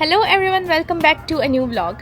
Hello everyone, welcome back to a new vlog.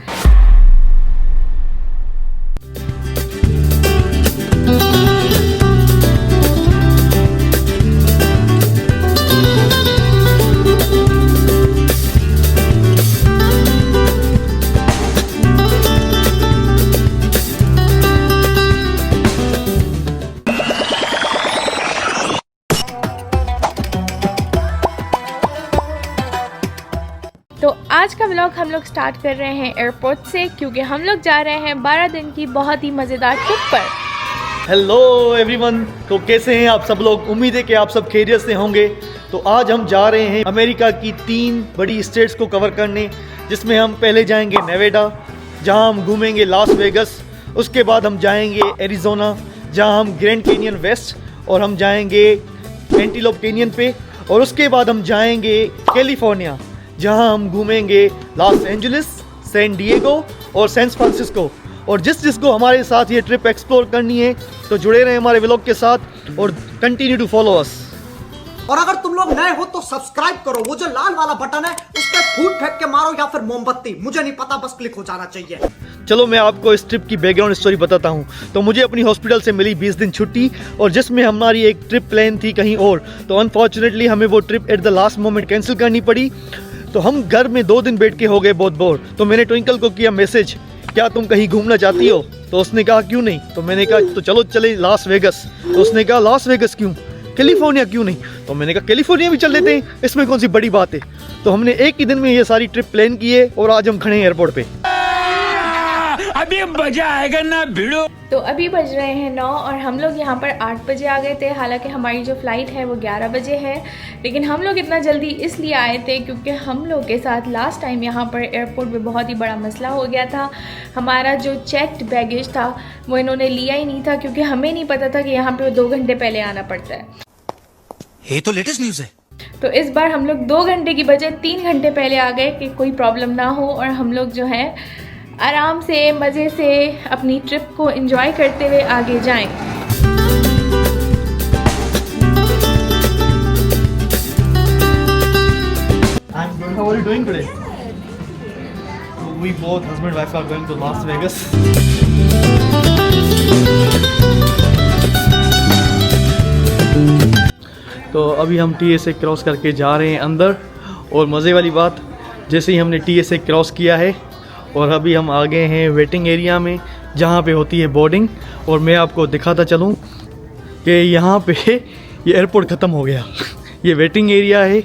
तो आज का व्लॉग हम लोग स्टार्ट कर रहे हैं एयरपोर्ट से, क्योंकि हम लोग जा रहे हैं 12 दिन की बहुत ही मज़ेदार ट्रिप पर। हेलो एवरीवन, तो कैसे हैं आप सब लोग? उम्मीद है कि आप सब खैरियत से होंगे। तो आज हम जा रहे हैं अमेरिका की 3 बड़ी स्टेट्स को कवर करने, जिसमें हम पहले जाएंगे नेवाडा, जहां हम घूमेंगे लास वेगस। उसके बाद हम जाएंगे एरिज़ोना, जहां हम ग्रैंड कैनियन वेस्ट, और हम जाएंगे एंटीलोप कैनियन पे। और उसके बाद हम जाएंगे कैलिफोर्निया, जहां हम घूमेंगे लॉस एंजलिस, सैन डिएगो और सैन फ्रांसिस्को। और जिसको हमारे साथ ये ट्रिप एक्सप्लोर करनी है, तो जुड़े रहें हमारे व्लॉग के साथ और कंटिन्यू टू फॉलो अस। और अगर तुम लोग नए हो तो सब्सक्राइब करो, वो जो लाल वाला बटन है उस पर फूट फेंक के मारो या फिर मोमबत्ती, मुझे नहीं पता, बस क्लिक हो जाना चाहिए। चलो मैं आपको इस ट्रिप की बैकग्राउंड स्टोरी बताता हूँ। तो मुझे अपनी हॉस्पिटल से मिली 20 दिन छुट्टी, और जिसमें हमारी एक ट्रिप प्लान थी कहीं और। तो अनफॉर्चुनेटली हमें वो trip at the last moment cancel करनी पड़ी। तो हम घर में 2 दिन बैठ के हो गए बहुत बोर। तो मैंने ट्विंकल को किया मैसेज, क्या तुम कहीं घूमना चाहती हो? तो उसने कहा क्यों नहीं। तो मैंने कहा तो चलो चले लास वेगस। तो उसने कहा लास वेगस क्यों, कैलिफोर्निया क्यों नहीं? तो मैंने कहा कैलिफोर्निया भी चल लेते हैं, इसमें कौन सी बड़ी बात है। तो हमने एक ही दिन में ये सारी ट्रिप प्लान की है, और आज हम खड़े हैं एयरपोर्ट पे। अभी मजा आएगा ना भिड़ो। तो अभी बज रहे हैं 9 और हम लोग यहाँ पर 8 बजे आ गए थे। हालांकि हमारी जो फ़्लाइट है वो 11 बजे है, लेकिन हम लोग इतना जल्दी इसलिए आए थे क्योंकि हम लोग के साथ लास्ट टाइम यहाँ पर एयरपोर्ट पे बहुत ही बड़ा मसला हो गया था। हमारा जो चेक्ड बैगेज था वो इन्होंने लिया ही नहीं था, क्योंकि हमें नहीं पता था कि यहाँ पर 2 घंटे पहले आना पड़ता है। ये तो लेटेस्ट न्यूज़ है। तो इस बार हम लोग 2 घंटे की बजाय 3 घंटे पहले आ गए कि कोई प्रॉब्लम ना हो, और हम लोग जो है आराम से मज़े से अपनी ट्रिप को एंजॉय करते हुए आगे जाएं। How are you doing today? We both husband and wife are going to Las Vegas. तो अभी हम TSA क्रॉस करके जा रहे हैं अंदर। और मज़े वाली बात, जैसे ही हमने TSA क्रॉस किया है और अभी हम आ गए हैं वेटिंग एरिया में, जहाँ पे होती है बोर्डिंग। और मैं आपको दिखाता चलूँ कि यहाँ पे ये एयरपोर्ट ख़त्म हो गया। ये वेटिंग एरिया है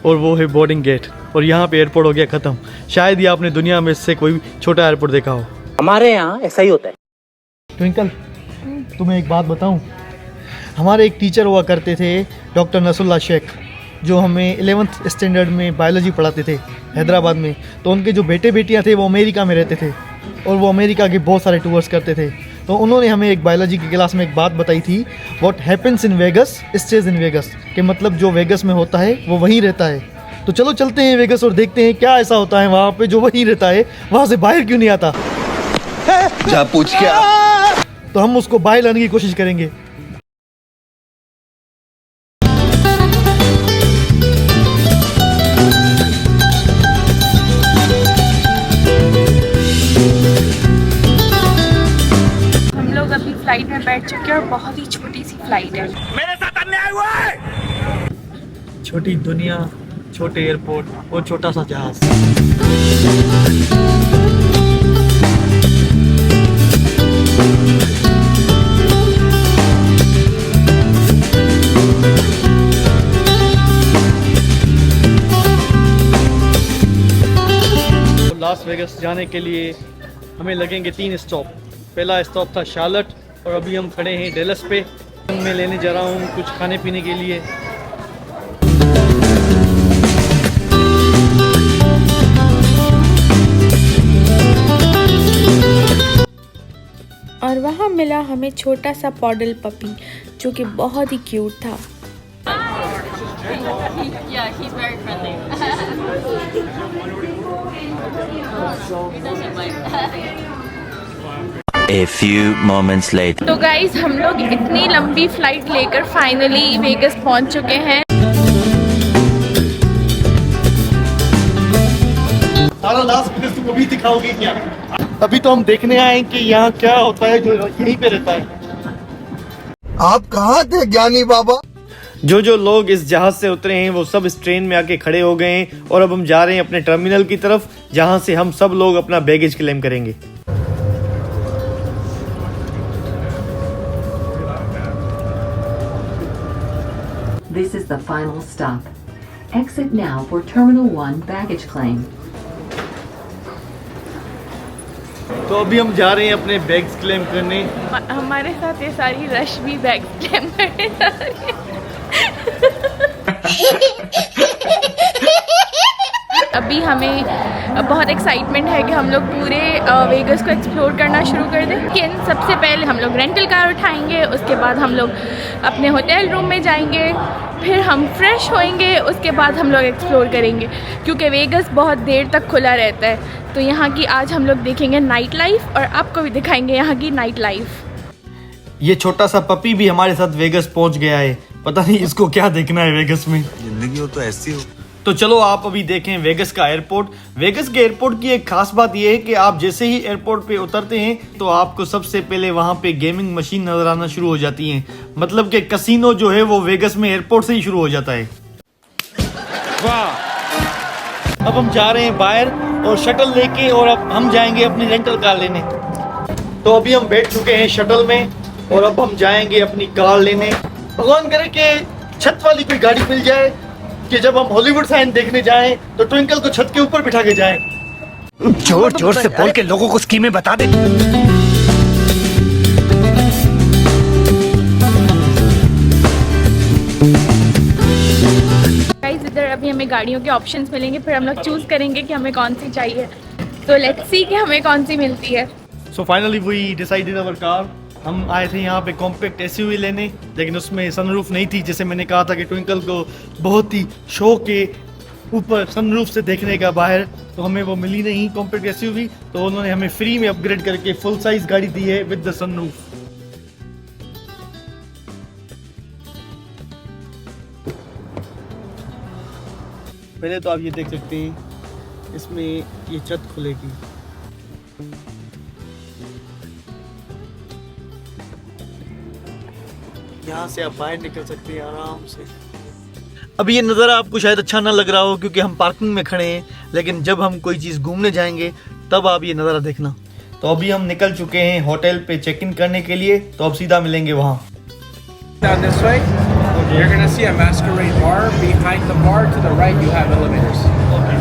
और वो है बोर्डिंग गेट, और यहाँ पे एयरपोर्ट हो गया ख़त्म। शायद ये आपने दुनिया में से कोई छोटा एयरपोर्ट देखा हो। हमारे यहाँ ऐसा ही होता है। ट्विंकल, तुम्हें एक बात बताऊँ, हमारे एक टीचर हुआ करते थे डॉक्टर नसरुल्लाह शेख, जो हमें 11th स्टैंडर्ड में बायोलॉजी पढ़ाते थे हैदराबाद में। तो उनके जो बेटे बेटियां थे वो अमेरिका में रहते थे, और वो अमेरिका के बहुत सारे टूर्स करते थे। तो उन्होंने हमें एक बायोलॉजी की क्लास में एक बात बताई थी, what happens in Vegas stage in Vegas, के मतलब जो वेगस में होता है वो वहीं रहता है। तो चलो चलते हैं वेगस और देखते हैं क्या ऐसा होता है वहाँ पे जो वहीं रहता है, वहाँ से बाहर क्यों नहीं आता। जा पूछ क्या। तो हम उसको बाहर लाने की कोशिश करेंगे। फ्लाइट में बैठ चुके हैं और बहुत ही छोटी सी फ्लाइट है। मेरे साथ अन्याय हुआ है। छोटी दुनिया, छोटे एयरपोर्ट और छोटा सा जहाज। तो लास वेगस जाने के लिए हमें लगेंगे 3 स्टॉप। पहला स्टॉप था शार्लट, और अभी हम खड़े हैं डेलस पे। मैं लेने जा रहा हूँ कुछ खाने पीने के लिए। और वहाँ मिला हमें छोटा सा पॉडल पपी, जो कि बहुत ही क्यूट था। Yeah, he's very friendly. He doesn't bite. A few moments later. तो गाइस, हम लोग इतनी लंबी फ्लाइट लेकर फाइनली वेगस पहुंच चुके हैं। सारा लास्ट फिटनेस तुम अभी दिखाओगे क्या? अभी तो हम देखने आए कि यहाँ क्या होता है जो यहीं पे रहता है। आप कहाँ थे ज्ञानी बाबा? जो लोग इस जहाज से उतरे हैं वो सब इस ट्रेन में आके खड़े हो गए हैं और अब हम जा रहे हैं अपने टर्मिनल की तरफ, जहां से हम सब लोग अपना बैगेज क्लेम करेंगे। This is the final stop. Exit now for Terminal 1 baggage claim. तो अभी हम जा रहे हैं अपने बैग्स क्लेम करने। हमारे साथ ये सारी रश भी बैग क्लेम करने जा रही है। अभी हमें बहुत एक्साइटमेंट है कि हम लोग पूरे वेगस को एक्सप्लोर करना शुरू कर दें। लेकिन सबसे पहले हम लोग रेंटल कार उठाएंगे, उसके बाद हम लोग अपने होटल रूम में जाएंगे, फिर हम फ्रेश होएंगे, उसके बाद हम लोग एक्सप्लोर करेंगे क्योंकि वेगस बहुत देर तक खुला रहता है। तो यहाँ की आज हम लोग देखेंगे नाइट लाइफ और आपको भी दिखाएंगे यहाँ की नाइट लाइफ। ये छोटा सा पपी भी हमारे साथ वेगस पहुंच गया है। पता नहीं इसको क्या देखना है वेगस में। जिंदगी हो तो ऐसी हो। तो चलो आप अभी देखें वेगस का एयरपोर्ट। वेगस के एयरपोर्ट की एक खास बात यह है कि आप जैसे ही एयरपोर्ट पे उतरते हैं तो आपको सबसे पहले वहां पे गेमिंग मशीन नजर आना शुरू हो जाती हैं। मतलब कि कसिनो जो है वो वेगस में एयरपोर्ट से ही शुरू हो जाता है। वाह! अब हम जा रहे हैं बाहर और शटल लेके, और अब हम जाएंगे अपनी रेंटल कार लेने। तो अभी हम बैठ चुके हैं शटल में और अब हम जाएंगे अपनी कार लेने। भगवान करे कि छत वाली कोई गाड़ी मिल जाए कि जब हम हॉलीवुड साइन देखने जाएं तो ट्विंकल को छत के ऊपर बिठा के जाएं। जोर जोर से बोल के लोगों को स्कीमें बता दे। गाइस इधर अभी हमें गाड़ियों के ऑप्शंस मिलेंगे, फिर हम लोग चूज करेंगे कि हमें कौन सी चाहिए। तो लेट्स सी कि हमें कौन सी मिलती है। So finally we decided our car. हम आए थे यहाँ पे कॉम्पैक्ट एसयूवी लेने, लेकिन उसमें सनरूफ नहीं थी। जैसे मैंने कहा था कि ट्विंकल को बहुत ही शौक है ऊपर सनरूफ से देखने का बाहर, तो हमें वो मिली नहीं कॉम्पैक्ट एसयूवी। तो उन्होंने हमें फ्री में अपग्रेड करके फुल साइज गाड़ी दी है विद द सनरूफ। पहले तो आप ये देख सकते हैं इसमें ये छत खुलेगी। यहाँ से आप बाहर निकल सकते हैं आराम से। अभी ये नज़ारा आपको शायद अच्छा ना लग रहा हो क्योंकि हम पार्किंग में खड़े हैं, लेकिन जब हम कोई चीज़ घूमने जाएंगे तब आप ये नज़ारा देखना। तो अभी हम निकल चुके हैं होटल पे चेक इन करने के लिए, तो अब सीधा मिलेंगे वहाँ। Down this way, you're gonna see a masquerade bar. Behind the bar to the right, you have elevators. Okay.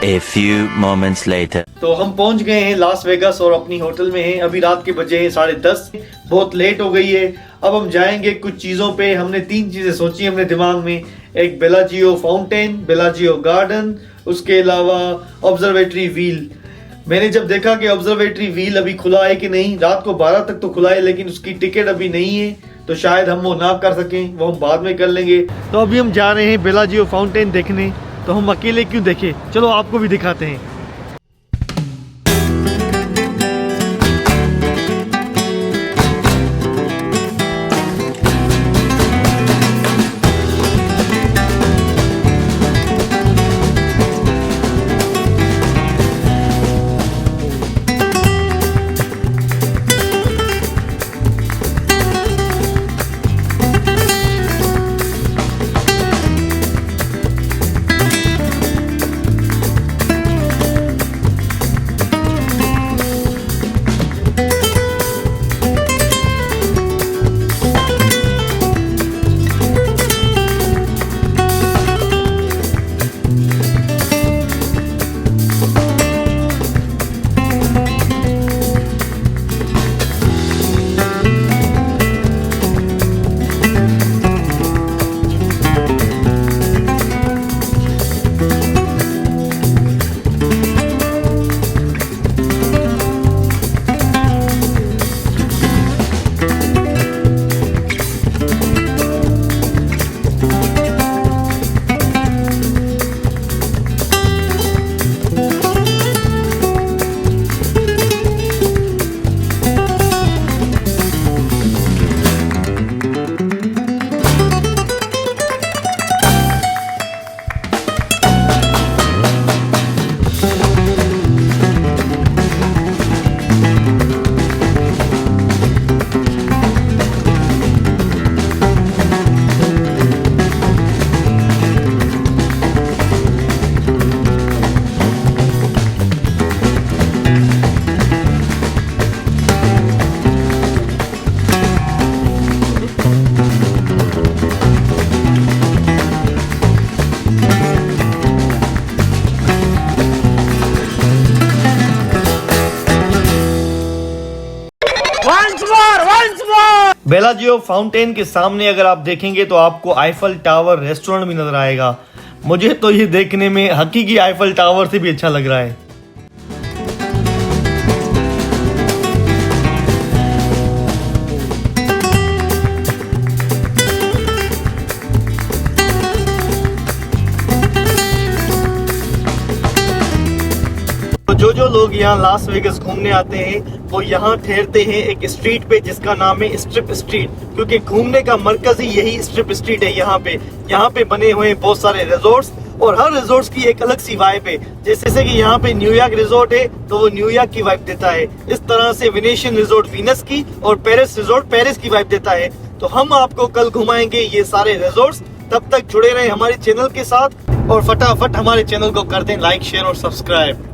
A few moments later. तो हम पहुंच गए हैं लास वेगास और अपनी होटल में हैं। अभी रात के बजे हैं 10:30, बहुत लेट हो गई है। अब हम जाएंगे कुछ चीज़ों पे। हमने 3 चीज़ें सोची अपने दिमाग में, एक बेलाजियो फाउंटेन, बेलाजियो गार्डन, उसके अलावा ऑब्जर्वेटरी व्हील। मैंने जब देखा कि ऑब्जर्वेटरी व्हील अभी खुला है कि नहीं, रात को 12 तक तो खुला है लेकिन उसकी टिकट अभी नहीं है, तो शायद हम वो ना कर सकें, वो हम बाद में कर लेंगे। तो अभी हम जा रहे हैं बेलाजियो फाउंटेन देखने। तो हम अकेले क्यों देखें, चलो आपको भी दिखाते हैं। बेलाजियो फाउंटेन के सामने अगर आप देखेंगे तो आपको आईफल टावर रेस्टोरेंट भी नजर आएगा। मुझे तो ये देखने में हकीकी आईफल टावर से भी अच्छा लग रहा है। जो लोग यहाँ लास वेगस घूमने आते हैं वो यहाँ ठहरते हैं एक स्ट्रीट पे जिसका नाम है स्ट्रिप स्ट्रीट, क्योंकि घूमने का मरकज ही यही स्ट्रिप स्ट्रीट है। यहाँ पे बने हुए हैं बहुत सारे रिजॉर्ट्स और हर रिजॉर्ट्स की एक अलग सी वाइब है। जैसे कि यहाँ पे न्यूयॉर्क रिजॉर्ट है तो वो न्यूयॉर्क की वाइब देता है, इस तरह से वेनेशियन रिजॉर्ट वीनस की और पेरिस रिजॉर्ट पेरिस की वाइब देता है। तो हम आपको कल घुमाएंगे ये सारे रिजॉर्ट्स। तब तक जुड़े रहे हमारे चैनल के साथ और फटाफट हमारे चैनल को कर दें लाइक, शेयर और सब्सक्राइब।